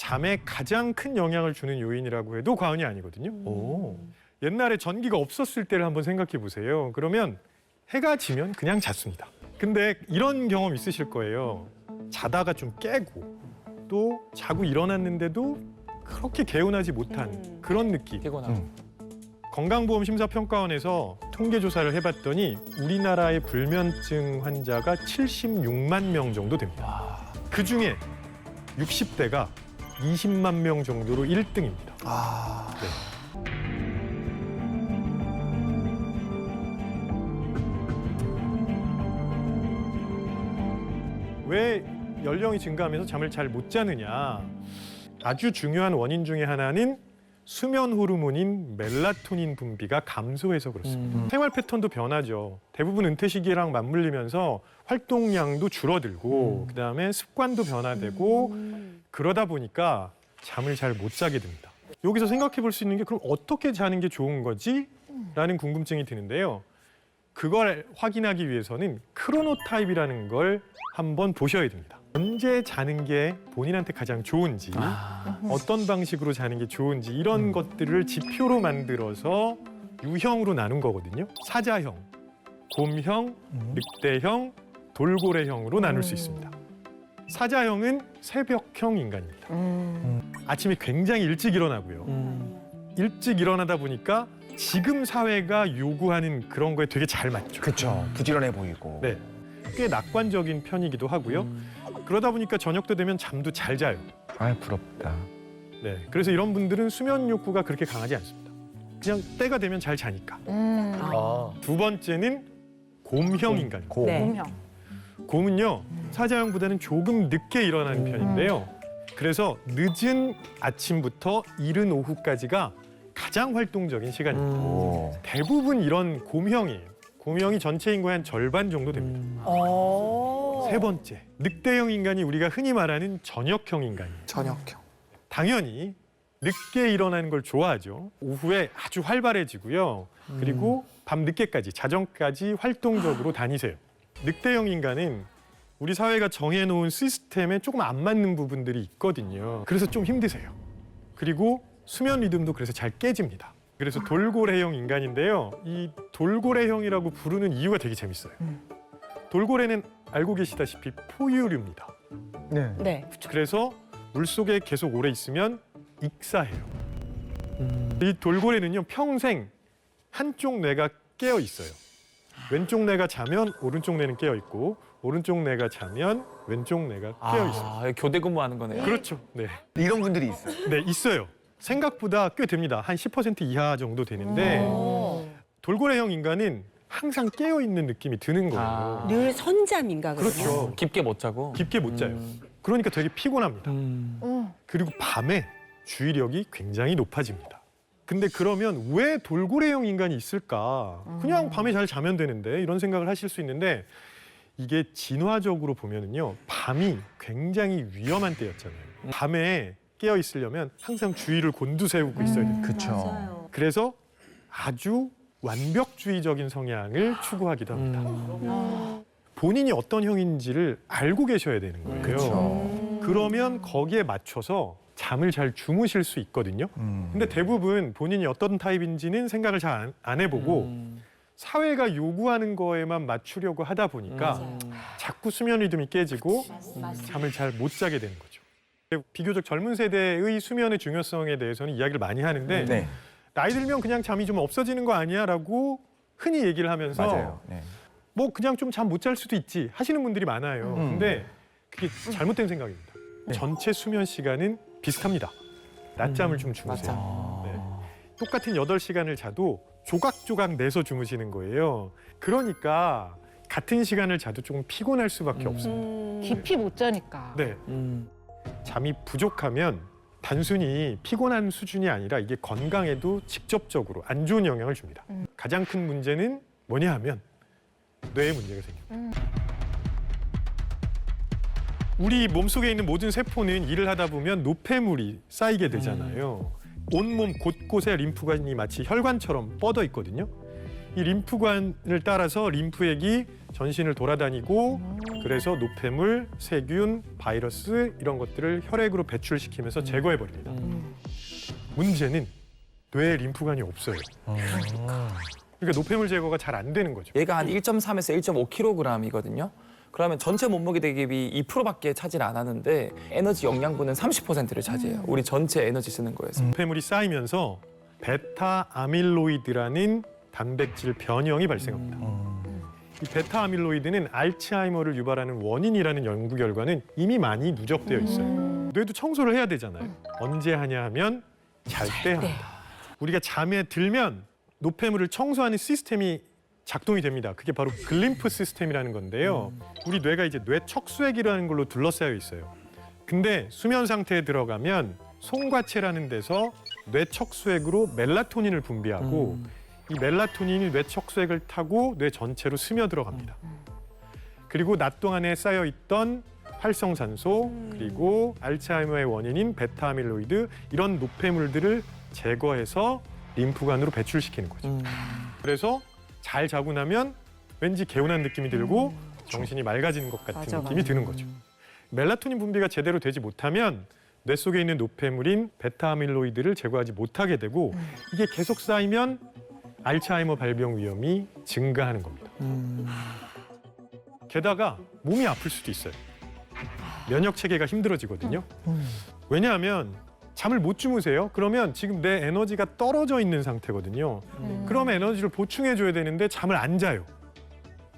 잠에 가장 큰 영향을 주는 요인이라고 해도 과언이 아니거든요. 옛날에 전기가 없었을 때를 한번 생각해 보세요. 그러면 해가 지면 그냥 잤습니다. 근데 이런 경험 있으실 거예요. 자다가 좀 깨고 또 자고 일어났는데도 그렇게 개운하지 못한 그런 느낌. 피곤하고. 건강보험심사평가원에서 통계조사를 해봤더니 우리나라의 불면증 환자가 76만 명 정도 됩니다. 그중에 60대가 20만 명 정도로 1등입니다. 왜 연령이 증가하면서 잠을 잘 못 자느냐. 아주 중요한 원인 중에 하나는 수면 호르몬인 멜라토닌 분비가 감소해서 그렇습니다. 생활 패턴도 변하죠. 대부분 은퇴 시기랑 맞물리면서 활동량도 줄어들고 그다음에 습관도 변화되고 그러다 보니까 잠을 잘 못 자게 됩니다. 여기서 생각해 볼 수 있는 게 그럼 어떻게 자는 게 좋은 거지? 라는 궁금증이 드는데요. 그걸 확인하기 위해서는 크로노타입이라는 걸 한번 보셔야 됩니다. 언제 자는 게 본인한테 가장 좋은지, 어떤 방식으로 자는 게 좋은지 이런 것들을 지표로 만들어서 유형으로 나눈 거거든요. 사자형, 곰형, 늑대형, 돌고래형으로 나눌 수 있습니다. 사자형은 새벽형 인간입니다. 아침에 굉장히 일찍 일어나고요. 일찍 일어나다 보니까 지금 사회가 요구하는 그런 거에 되게 잘 맞죠. 그렇죠. 부지런해 보이고. 네, 꽤 낙관적인 편이기도 하고요. 그러다 보니까 저녁 때 되면 잠도 잘 자요. 아, 부럽다. 네, 그래서 이런 분들은 수면 욕구가 그렇게 강하지 않습니다. 그냥 때가 되면 잘 자니까. 두 번째는 곰형 인간입니다. 곰형. 곰은요, 사자형보다는 조금 늦게 일어나는 편인데요. 그래서 늦은 아침부터 이른 오후까지가 가장 활동적인 시간입니다. 대부분 이런 곰형이에요. 곰형이 전체 인구의 한 절반 정도 됩니다. 세 번째, 늑대형 인간이 우리가 흔히 말하는 저녁형 인간이에요. 저녁형. 당연히 늦게 일어나는 걸 좋아하죠. 오후에 아주 활발해지고요. 그리고 밤 늦게까지, 자정까지 활동적으로 다니세요. 늑대형 인간은 우리 사회가 정해놓은 시스템에 조금 안 맞는 부분들이 있거든요. 그래서 좀 힘드세요. 그리고 수면 리듬도 그래서 잘 깨집니다. 그래서 돌고래형 인간인데요. 이 돌고래형이라고 부르는 이유가 되게 재밌어요. 돌고래는 알고 계시다시피 포유류입니다. 네. 네. 그래서 물속에 계속 오래 있으면 익사해요. 이 돌고래는요, 평생 한쪽 뇌가 깨어 있어요. 왼쪽 뇌가 자면 오른쪽 뇌는 깨어 있고 오른쪽 뇌가 자면 왼쪽 뇌가 깨어 있어요. 교대 근무하는 거네요. 그렇죠. 네. 이런 분들이 있어요. 네, 있어요. 생각보다 꽤 됩니다. 한 10% 이하 정도 되는데 돌고래형 인간은 항상 깨어 있는 느낌이 드는 거예요. 늘 선잠인가 그러면? 그렇죠. 깊게 못 자고. 깊게 못 자요. 그러니까 되게 피곤합니다. 그리고 밤에 주의력이 굉장히 높아집니다. 근데 그러면 왜 돌고래형 인간이 있을까? 그냥 밤에 잘 자면 되는데 이런 생각을 하실 수 있는데 이게 진화적으로 보면은요, 밤이 굉장히 위험한 때였잖아요. 밤에 깨어 있으려면 항상 주의를 곤두세우고 있어야 돼요. 그렇죠. 그래서 아주 완벽주의적인 성향을 추구하기도 합니다. 본인이 어떤 형인지를 알고 계셔야 되는 거예요. 그렇죠. 그러면 거기에 맞춰서 잠을 잘 주무실 수 있거든요. 근데 대부분 본인이 어떤 타입인지는 생각을 잘 안 해보고 사회가 요구하는 거에만 맞추려고 하다 보니까 자꾸 수면 리듬이 깨지고 잠을 잘 못 자게 되는 거죠. 비교적 젊은 세대의 수면의 중요성에 대해서는 이야기를 많이 하는데 네. 나이 들면 그냥 잠이 좀 없어지는 거 아니야? 라고 흔히 얘기를 하면서 맞아요. 네. 뭐 그냥 좀 잠 못 잘 수도 있지 하시는 분들이 많아요. 근데 그게 잘못된 생각입니다. 전체 수면 시간은 비슷합니다. 낮잠을 좀 주무세요. 네. 똑같은 8시간을 자도 조각조각 내서 주무시는 거예요. 그러니까 같은 시간을 자도 조금 피곤할 수밖에 없습니다. 깊이 못 자니까. 네. 잠이 부족하면 단순히 피곤한 수준이 아니라 이게 건강에도 직접적으로 안 좋은 영향을 줍니다. 가장 큰 문제는 뭐냐 하면 뇌에 문제가 생깁니다. 우리 몸속에 있는 모든 세포는 일을 하다 보면 노폐물이 쌓이게 되잖아요. 온몸 곳곳에 림프관이 마치 혈관처럼 뻗어 있거든요. 이 림프관을 따라서 림프액이 전신을 돌아다니고 그래서 노폐물, 세균, 바이러스 이런 것들을 혈액으로 배출시키면서 제거해 버립니다. 문제는 뇌에 림프관이 없어요. 그러니까 노폐물 제거가 잘 안 되는 거죠. 얘가 한 1.3에서 1.5kg이거든요. 그러면 전체 몸무게 대비 2%밖에 차지를 안 하는데 에너지 영양분은 30%를 차지해요. 우리 전체 에너지 쓰는 거에서. 노폐물이 쌓이면서 베타 아밀로이드라는 단백질 변형이 발생합니다. 이 베타 아밀로이드는 알츠하이머를 유발하는 원인이라는 연구 결과는 이미 많이 누적되어 있어요. 뇌도 청소를 해야 되잖아요. 언제 하냐 하면 잘 때 합니다. 우리가 잠에 들면 노폐물을 청소하는 시스템이 작동이 됩니다. 그게 바로 글림프 시스템이라는 건데요. 우리 뇌가 이제 뇌척수액이라는 걸로 둘러싸여 있어요. 근데 수면 상태에 들어가면 송과체라는 데서 뇌척수액으로 멜라토닌을 분비하고 이 멜라토닌이 뇌척수액을 타고 뇌 전체로 스며들어갑니다. 그리고 낮 동안에 쌓여있던 활성산소 그리고 알츠하이머의 원인인 베타아밀로이드 이런 노폐물들을 제거해서 림프관으로 배출시키는 거죠. 그래서 잘 자고 나면 왠지 개운한 느낌이 들고 정신이 맑아지는 것 같은 느낌이 드는 거죠. 멜라토닌 분비가 제대로 되지 못하면 뇌 속에 있는 노폐물인 베타아밀로이드를 제거하지 못하게 되고 이게 계속 쌓이면 알츠하이머 발병 위험이 증가하는 겁니다. 게다가 몸이 아플 수도 있어요. 면역 체계가 힘들어지거든요. 왜냐하면 잠을 못 주무세요. 그러면 지금 내 에너지가 떨어져 있는 상태거든요. 그러면 에너지를 보충해 줘야 되는데 잠을 안 자요.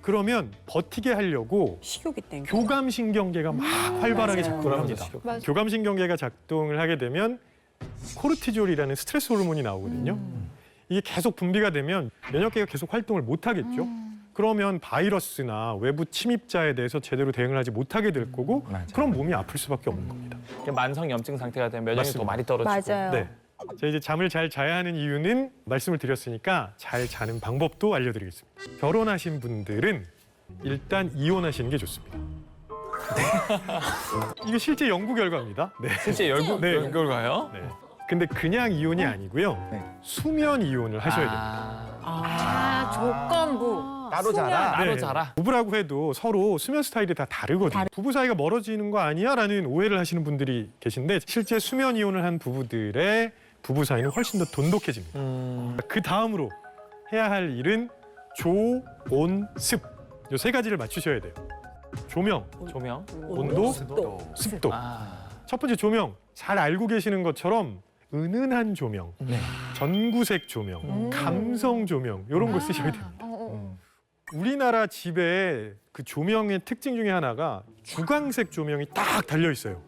그러면 버티게 하려고 식욕이 땡겨. 교감신경계가 막 활발하게 작동을 합니다. 맞아요. 교감신경계가 작동을 하게 되면 코르티졸이라는 스트레스 호르몬이 나오거든요. 이게 계속 분비가 되면 면역계가 계속 활동을 못 하겠죠. 그러면 바이러스나 외부 침입자에 대해서 제대로 대응을 하지 못하게 될 거고 그럼 몸이 아플 수밖에 없는 겁니다. 만성 염증 상태가 되면 면역력이 맞습니다. 더 많이 떨어지고. 맞아요. 네. 자, 이제 잠을 잘 자야 하는 이유는 말씀을 드렸으니까 잘 자는 방법도 알려드리겠습니다. 결혼하신 분들은 일단 이혼하시는 게 좋습니다. 이게 실제 연구 결과입니다. 네. 실제 네. 연구가요? 네. 근데 그냥 이혼이 아니고요. 네. 수면 이혼을 하셔야 됩니다. 조건부. 따로 자라. 따로 네. 자라. 부부라고 해도 서로 수면 스타일이 다 다르거든요. 부부 사이가 멀어지는 거 아니야? 라는 오해를 하시는 분들이 계신데 실제 수면 이혼을 한 부부들의 부부 사이는 훨씬 더 돈독해집니다. 그 다음으로 해야 할 일은 조, 온, 습. 이 세 가지를 맞추셔야 돼요. 조명, 조명. 온도, 습도. 첫 번째 조명. 잘 알고 계시는 것처럼 은은한 조명, 전구색 조명, 감성 조명 이런 거 쓰셔야 됩니다. 우리나라 집에 그 조명의 특징 중에 하나가 주광색 조명이 딱 달려 있어요.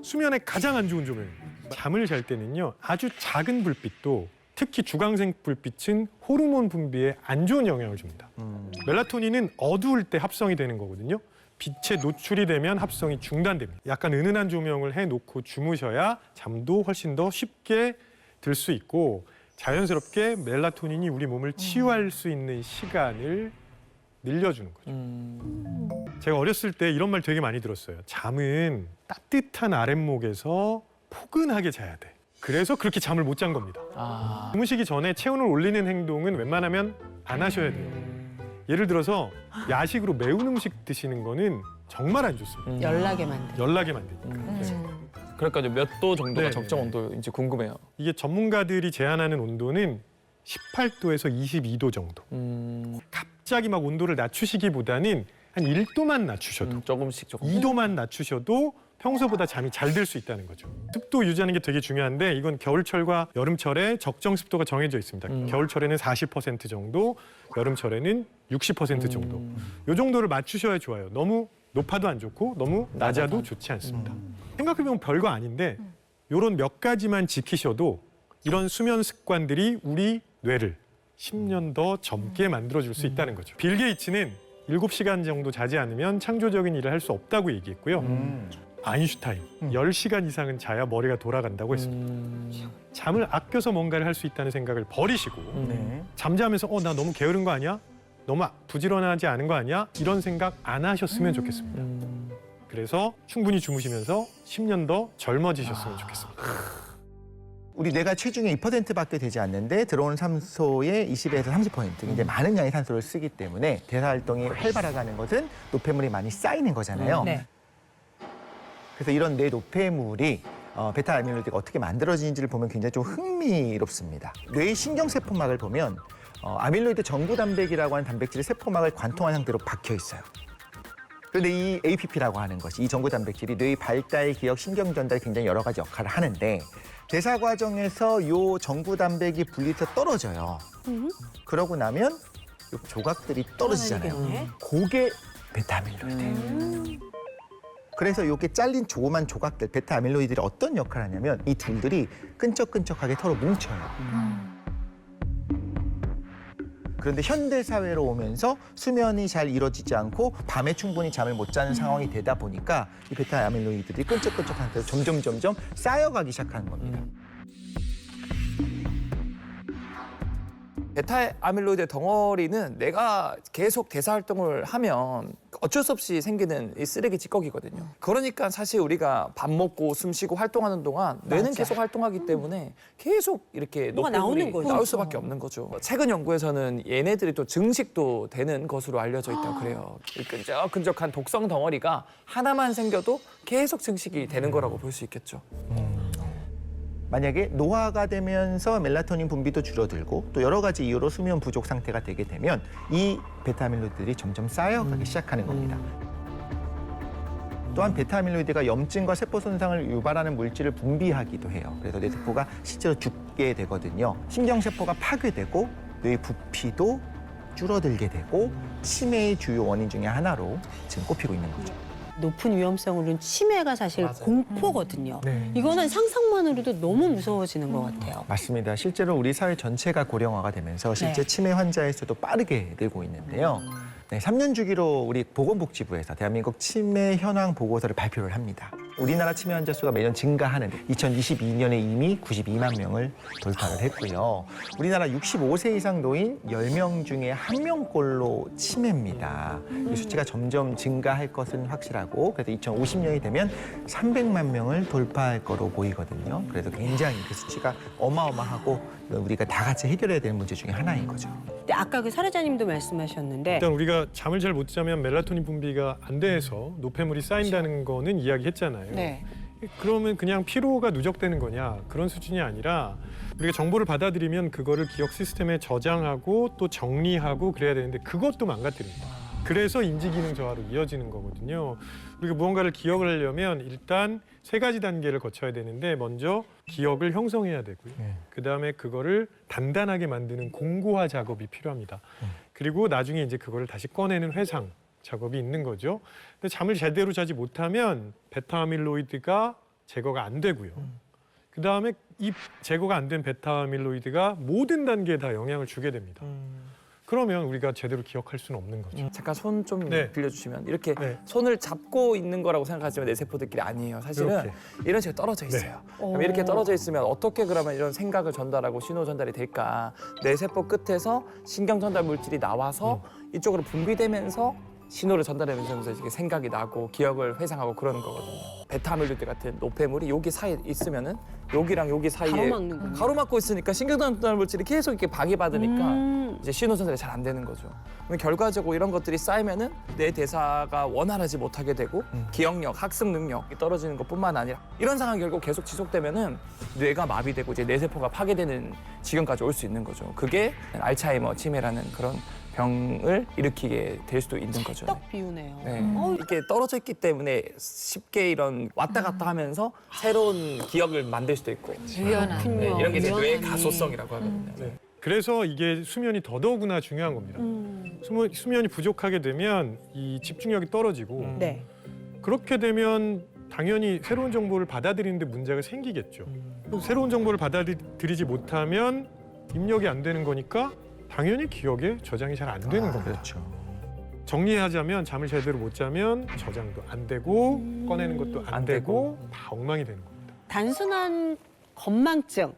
수면에 가장 안 좋은 조명입니다. 잠을 잘 때는요, 아주 작은 불빛도 특히 주광색 불빛은 호르몬 분비에 안 좋은 영향을 줍니다. 멜라토닌은 어두울 때 합성이 되는 거거든요. 빛에 노출이 되면 합성이 중단됩니다. 약간 은은한 조명을 해놓고 주무셔야 잠도 훨씬 더 쉽게 들 수 있고 자연스럽게 멜라토닌이 우리 몸을 치유할 수 있는 시간을 늘려주는 거죠. 제가 어렸을 때 이런 말 되게 많이 들었어요. 잠은 따뜻한 아랫목에서 포근하게 자야 돼. 그래서 그렇게 잠을 못 잔 겁니다. 주무시기 전에 체온을 올리는 행동은 웬만하면 안 하셔야 돼요. 예를 들어서 야식으로 매운 음식 드시는 거는 정말 안 좋습니다. 연락에 만든. 연락에 만드니까. 그러니까 몇 도 정도가 네. 적정 온도인지 궁금해요. 이게 전문가들이 제한하는 온도는 18도에서 22도 정도. 갑자기 막 온도를 낮추시기보다는 한 1도만 낮추셔도 조금씩. 2도만 낮추셔도 평소보다 잠이 잘 들 수 있다는 거죠. 습도 유지하는 게 되게 중요한데 이건 겨울철과 여름철에 적정 습도가 정해져 있습니다. 겨울철에는 40% 정도, 여름철에는 60% 정도. 이 정도를 맞추셔야 좋아요. 너무 높아도 안 좋고 너무 낮아도 좋지 않습니다. 생각해보면 별거 아닌데 이런 몇 가지만 지키셔도 이런 수면 습관들이 우리 뇌를 10년 더 젊게 만들어줄 수 있다는 거죠. 빌 게이츠는 7시간 정도 자지 않으면 창조적인 일을 할 수 없다고 얘기했고요. 아인슈타인 10시간 이상은 자야 머리가 돌아간다고 했습니다. 잠을 아껴서 뭔가를 할 수 있다는 생각을 버리시고 네. 잠자면서 나 너무 게으른 거 아니야? 너무 부지런하지 않은 거 아니야? 이런 생각 안 하셨으면 좋겠습니다. 그래서 충분히 주무시면서 10년 더 젊어지셨으면 좋겠습니다. 우리 뇌가 체중의 2%밖에 되지 않는데 들어오는 산소의 20에서 30% 굉장히 많은 양의 산소를 쓰기 때문에 대사 활동이 활발하다는 것은 노폐물이 많이 쌓이는 거잖아요. 네. 그래서 이런 뇌 노폐물이 베타 아밀로이드가 어떻게 만들어지는지를 보면 굉장히 좀 흥미롭습니다. 뇌의 신경세포막을 보면 아밀로이드 정구단백이라고 하는 단백질이 세포막을 관통한 상태로 박혀 있어요. 그런데 이 APP라고 하는 것이 이 정구단백질이 뇌의 발달, 기억, 신경 전달에 굉장히 여러 가지 역할을 하는데 대사 과정에서 이 정구단백이 분리돼서 떨어져요. 그러고 나면 이 조각들이 떨어지잖아요. 떨어지겠네. 그게 베타 아밀로이드예요. 그래서 이렇게 잘린 조그만 조각들, 베타 아밀로이드들이 어떤 역할을 하냐면 이 둘들이 끈적끈적하게 서로 뭉쳐요. 그런데 현대 사회로 오면서 수면이 잘 이루어지지 않고 밤에 충분히 잠을 못 자는 상황이 되다 보니까 이 베타 아밀로이드들이 끈적끈적한 상태로 점점 쌓여가기 시작하는 겁니다. 베타 아밀로이드 덩어리는 내가 계속 대사 활동을 하면 어쩔 수 없이 생기는 이 쓰레기 찌꺼기거든요. 그러니까 사실 우리가 밥 먹고 숨 쉬고 활동하는 동안 뇌는 맞아. 계속 활동하기 때문에 계속 이렇게 뭐가 노폐물이 나오는 거죠. 나올 수밖에 없는 거죠. 최근 연구에서는 얘네들이 또 증식도 되는 것으로 알려져 있다고 그래요. 이 끈적끈적한 독성 덩어리가 하나만 생겨도 계속 증식이 되는 거라고 볼 수 있겠죠. 만약에 노화가 되면서 멜라토닌 분비도 줄어들고 또 여러 가지 이유로 수면 부족 상태가 되게 되면 이 베타 아밀로이드들이 점점 쌓여가기 시작하는 겁니다. 또한 베타 아밀로이드가 염증과 세포 손상을 유발하는 물질을 분비하기도 해요. 그래서 뇌 세포가 실제로 죽게 되거든요. 신경 세포가 파괴되고 뇌 부피도 줄어들게 되고 치매의 주요 원인 중에 하나로 지금 꼽히고 있는 거죠. 높은 위험성으로는 치매가 사실 맞아요. 공포거든요. 네. 이거는 상상만으로도 너무 무서워지는 것 같아요. 맞습니다. 실제로 우리 사회 전체가 고령화가 되면서 실제 네. 치매 환자의 수도 빠르게 늘고 있는데요. 네, 3년 주기로 우리 보건복지부에서 대한민국 치매 현황 보고서를 발표를 합니다. 우리나라 치매 환자 수가 매년 증가하는데 2022년에 이미 92만 명을 돌파를 했고요. 우리나라 65세 이상 노인 10명 중에 1명꼴로 치매입니다. 이 수치가 점점 증가할 것은 확실하고 그래서 2050년이 되면 300만 명을 돌파할 거로 보이거든요. 그래서 굉장히 그 수치가 어마어마하고 우리가 다 같이 해결해야 되는 문제 중에 하나인 거죠. 근데 아까 그 사례자님도 말씀하셨는데 일단 우리가 잠을 잘 못 자면 멜라토닌 분비가 안 돼서 노폐물이 쌓인다는 거는 이야기했잖아요. 네. 그러면 그냥 피로가 누적되는 거냐? 그런 수준이 아니라 우리가 정보를 받아들이면 그거를 기억 시스템에 저장하고 또 정리하고 그래야 되는데 그것도 망가뜨립니다. 그래서 인지 기능 저하로 이어지는 거거든요. 우리가 무언가를 기억을 하려면 일단 3가지 단계를 거쳐야 되는데 먼저 기억을 형성해야 되고요. 그다음에 그거를 단단하게 만드는 공고화 작업이 필요합니다. 그리고 나중에 이제 그거를 다시 꺼내는 회상 작업이 있는 거죠. 근데 잠을 제대로 자지 못하면 베타 아밀로이드가 제거가 안 되고요. 그다음에 이 제거가 안 된 베타 아밀로이드가 모든 단계에 다 영향을 주게 됩니다. 그러면 우리가 제대로 기억할 수는 없는 거죠. 잠깐 손 좀 네. 빌려주시면 이렇게 네. 손을 잡고 있는 거라고 생각하지만 내 세포들끼리 아니에요. 사실은 이렇게. 이런 식으로 떨어져 있어요. 그럼 이렇게 떨어져 있으면 어떻게 그러면 이런 생각을 전달하고 신호 전달이 될까? 내 세포 끝에서 신경 전달 물질이 나와서 이쪽으로 분비되면서 신호를 전달하면서 이렇게 생각이 나고 기억을 회상하고 그러는 거거든요. 베타 아밀로이드 같은 노폐물이 여기 사이에 있으면은 여기랑 여기 사이에 가로막는구나. 가로막고 있으니까 신경 전달 물질이 계속 이렇게 방해받으니까 이제 신호 전달이 잘 안 되는 거죠. 그럼 결과적으로 이런 것들이 쌓이면은 내 대사가 원활하지 못하게 되고 기억력, 학습 능력이 떨어지는 것뿐만 아니라 이런 상황이 결국 계속 지속되면은 뇌가 마비되고 이제 뇌 세포가 파괴되는 지경까지 올 수 있는 거죠. 그게 알츠하이머 치매라는 그런 병을 일으키게 될 수도 있는 거죠. 딱 비우네요. 네. 이렇게 떨어져 있기 때문에 쉽게 이런 왔다 갔다 하면서 새로운 기억을 만들 수도 있고 유연한. 네, 이런 게 이제 뇌 유연하니. 가소성이라고 하거든요. 네. 그래서 이게 수면이 더더구나 중요한 겁니다. 수면이 부족하게 되면 이 집중력이 떨어지고 네. 그렇게 되면 당연히 새로운 정보를 받아들이는데 문제가 생기겠죠. 새로운 정보를 받아들이지 못하면 입력이 안 되는 거니까 당연히 기억에 저장이 잘 안 되는 겁니다. 그렇죠. 정리하자면 잠을 제대로 못 자면 저장도 안 되고 꺼내는 것도 안 되고 다 엉망이 되는 겁니다. 단순한 건망증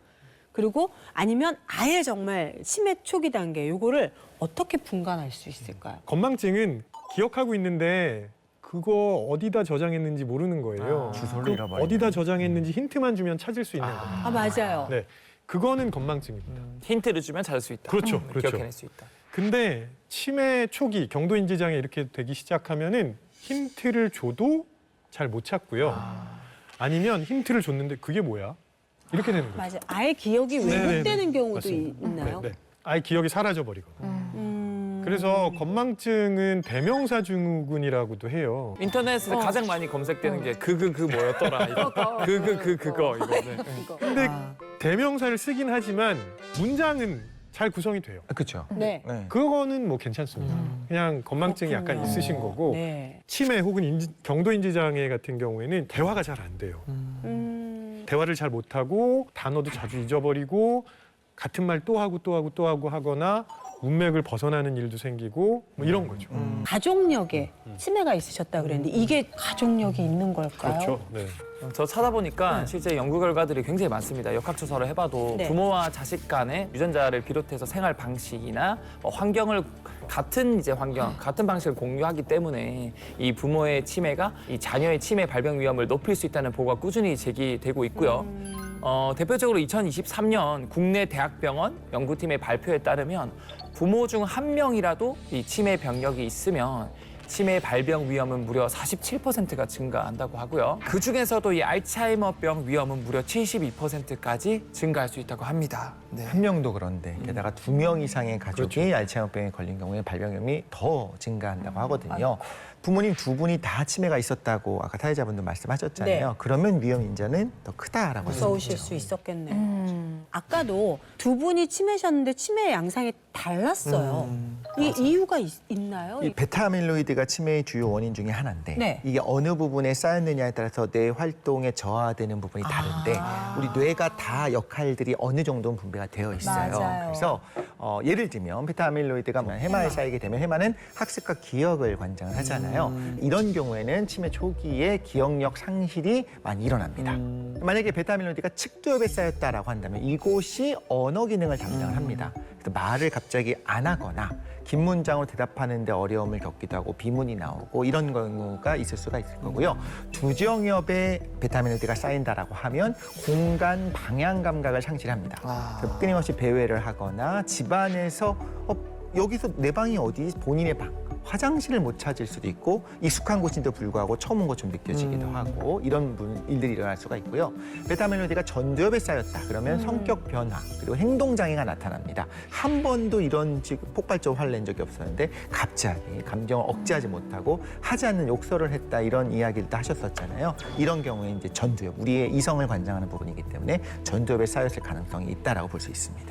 그리고 아니면 아예 정말 치매 초기 단계 요거를 어떻게 분간할 수 있을까요? 건망증은 기억하고 있는데 그거 어디다 저장했는지 모르는 거예요. 주소를 그 잃어버리는. 어디다 저장했는지 힌트만 주면 찾을 수 있는 거예요. 아, 맞아요. 네, 그거는 건망증입니다. 힌트를 주면 찾을 수 있다. 그렇죠, 그렇죠. 기억해낼 수 있다. 근데 치매 초기 경도인지장애 이렇게 되기 시작하면은 힌트를 줘도 잘 못 찾고요. 아니면 힌트를 줬는데 그게 뭐야? 이렇게 되는 거죠. 맞아요. 아예 기억이 네네네. 왜곡되는 경우도 맞습니다. 있나요? 네, 네. 아예 기억이 사라져 버리거든요. 그래서 건망증은 대명사 증후군이라고도 해요. 인터넷에서 가장 많이 검색되는 게 뭐였더라. 이거. 그거 이거. 네. 근데 대명사를 쓰긴 하지만 문장은 잘 구성이 돼요. 그렇죠. 네. 네. 그거는 뭐 괜찮습니다. 그냥 건망증이 약간 그렇군요. 있으신 거고 네. 치매 혹은 경도인지장애 같은 경우에는 대화가 잘 안 돼요. 대화를 잘 못하고 단어도 자주 잊어버리고 같은 말 또 하고 또 하고 또 하고 하거나 문맥을 벗어나는 일도 생기고 뭐 이런 거죠. 가족력에 치매가 있으셨다 그랬는데 이게 가족력이 있는 걸까요? 그렇죠. 네. 저 찾아보니까 실제 연구 결과들이 굉장히 많습니다. 역학조사를 해봐도 네. 부모와 자식 간의 유전자를 비롯해서 생활 방식이나 환경을 같은 환경, 같은 방식을 공유하기 때문에 이 부모의 치매가 이 자녀의 치매 발병 위험을 높일 수 있다는 보고가 꾸준히 제기되고 있고요. 대표적으로 2023년 국내 대학병원 연구팀의 발표에 따르면 부모 중 한 명이라도 이 치매 병력이 있으면 치매 발병 위험은 무려 47%가 증가한다고 하고요. 그중에서도 이 알츠하이머병 위험은 무려 72%까지 증가할 수 있다고 합니다. 네. 한 명도 그런데 게다가 2명 이상의 가족이 알츠하이머병에 걸린 경우에 발병 위험이 더 증가한다고 하거든요. 부모님 2분이 다 치매가 있었다고 아까 타의자분도 말씀하셨잖아요. 네. 그러면 위험 인자는 더 크다라고 무서우실 수 있었겠네요. 아까도 두 분이 치매셨는데 치매 양상이 달랐어요. 이게 이유가 있나요? 이 베타아밀로이드가 치매의 주요 원인 중에 하나인데 네. 이게 어느 부분에 쌓였느냐에 따라서 뇌 활동에 저하되는 부분이 다른데 우리 뇌가 다 역할들이 어느 정도는 분배가 되어 있어요. 맞아요. 그래서 예를 들면 베타아밀로이드가 해마에 쌓이게 되면 해마는 학습과 기억을 관장을 하잖아요. 이런 경우에는 치매 초기에 기억력 상실이 많이 일어납니다. 만약에 베타아밀로이드가 측두엽에 쌓였다라고 한다면 이곳이 언어 기능을 담당을 합니다. 그래서 말을 갑자기 안 하거나 긴 문장으로 대답하는데 어려움을 겪기도 하고 비문이 나오고 이런 경우가 있을 수가 있을 거고요. 두정엽에 베타아밀로이드가 쌓인다라고 하면 공간 방향 감각을 상실합니다. 그래서 끊임없이 배회를 하거나 집안에서 여기서 내 방이 어디 본인의 방 화장실을 못 찾을 수도 있고 익숙한 곳인데도 불구하고 처음 온 것처럼 느껴지기도 하고 이런 일들이 일어날 수가 있고요. 베타아밀로이드가 전두엽에 쌓였다 그러면 성격 변화 그리고 행동 장애가 나타납니다. 한 번도 이런 폭발적으로 화를 낸 적이 없었는데 갑자기 감정을 억제하지 못하고 하지 않는 욕설을 했다 이런 이야기를 다 하셨었잖아요. 이런 경우에 이제 전두엽 우리의 이성을 관장하는 부분이기 때문에 전두엽에 쌓였을 가능성이 있다라고 볼 수 있습니다.